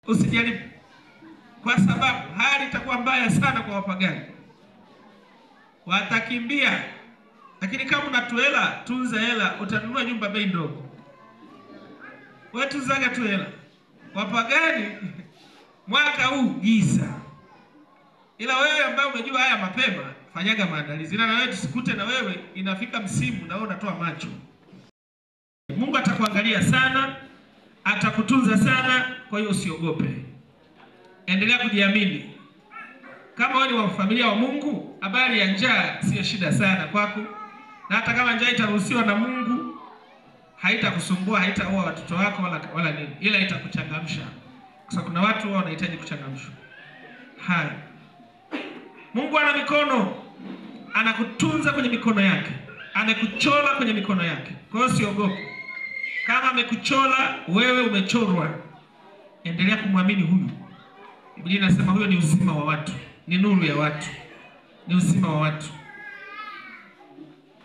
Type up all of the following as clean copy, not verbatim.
usijaribu, kwa sababu hali itakuwa mbaya sana kwa wapagani. Watakimbia. Lakini kama una hela, tunza hela, utanunua nyumba bei ndogo. Wewe tunzaga tu hela. Wapagani mwaka huu giza. Ila wewe ambaye umejua haya mapema, fanyaga maandalizi. Na wewe tusikute na wewe inafika msimu na wewe unatoa macho. Mungu atakuangalia sana, atakutunza sana, kwa hiyo usiogope. Endelea kujiamini. Kama wewe ni wa familia wa Mungu, habari ya njaa sio shida sana kwako. Na hata kama njaa itaruhusiwa na Mungu, haitakusumbua, haitaua watoto wako wala nini. Ila itakuchangamsha. Kwa sababu kuna watu wao wanahitaji kuchangamshwa. Haya. Mungu ana mikono, anakutunza kwenye mikono yake, amekuchora kwenye mikono yake. Kwa hiyo usiogope. Kama amekuchora, wewe umechorwa. Endelea kumwamini huyu. Biblia inasema huyo ni uzima wa watu, ni nuru ya watu, ni uzima wa watu.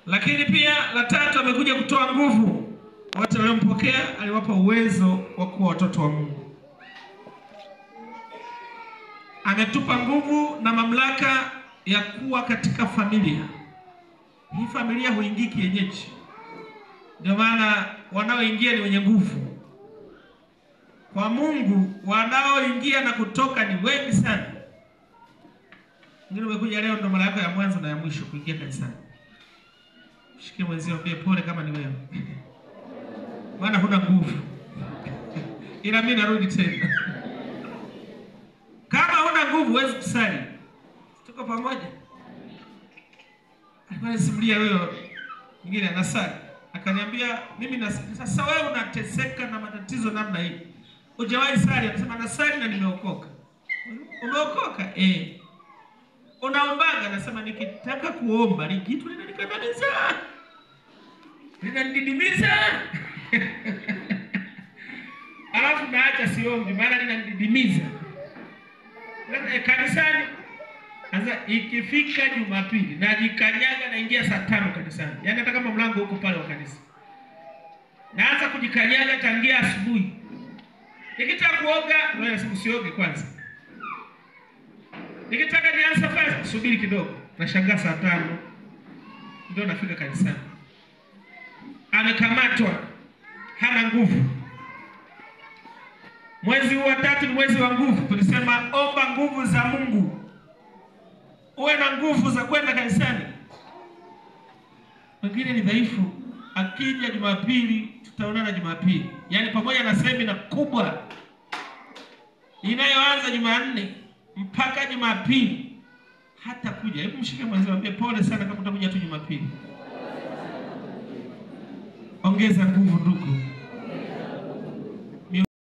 Lakini pia la tatu, amekuja kutoa nguvu. Wote waliompokea aliwapa uwezo wa kuwa watoto wa Mungu. Ametupa nguvu na mamlaka ya kuwa katika familia. Hii familia huingii kienyeji. Ndio maana wanaoingia ni wenye nguvu. Kwa Mungu wanaoingia na kutoka ni wengi sana. Ngine umekuja leo ndo mara yako ya mwanzo na ya mwisho kuingia kanisani. Shike mwenzio pia pole kama ni wewe. Maana huna nguvu. Ila mimi narudi tena. Kama huna nguvu huwezi kusali. Tuko pamoja? Alisimulia huyo mwingine anasali. Akaniambia mimi nasali. Sasa wewe unateseka na matatizo namna hii. Hujawahi sali? Anasema nasali na nimeokoka. Umeokoka? Unaombaga? Anasema nikitaka kuomba ni kitu linanikandamiza. Linanididimiza. Alafu naacha siombi maana linanididimiza. Kanisani sasa ikifika Jumapili najikanyaga naingia saa 5 kanisani. Yaani hata kama mlango uko pale wa kanisa. Naanza kujikanyaga tangia asubuhi. Nikitaka kuoga, wewe usioge kwanza. Nikitaka nianze safari, subiri kidogo. Nashangaa saa 5 ndio nafika kanisani. Amekamatwa, hana nguvu. Mwezi wa 3 ni mwezi wa nguvu. Tulisema omba nguvu za Mungu. Uwe na nguvu za kwenda kanisani. Wengine ni dhaifu. Akija Jumapili, tutaonana Jumapili. Yaani pamoja na semina kubwa inayoanza Jumanne mpaka Jumapili hata kuja. Hebu mshike mwanzo mwambie pole sana kama utakuja tu Jumapili. Ongeza nguvu ndugu.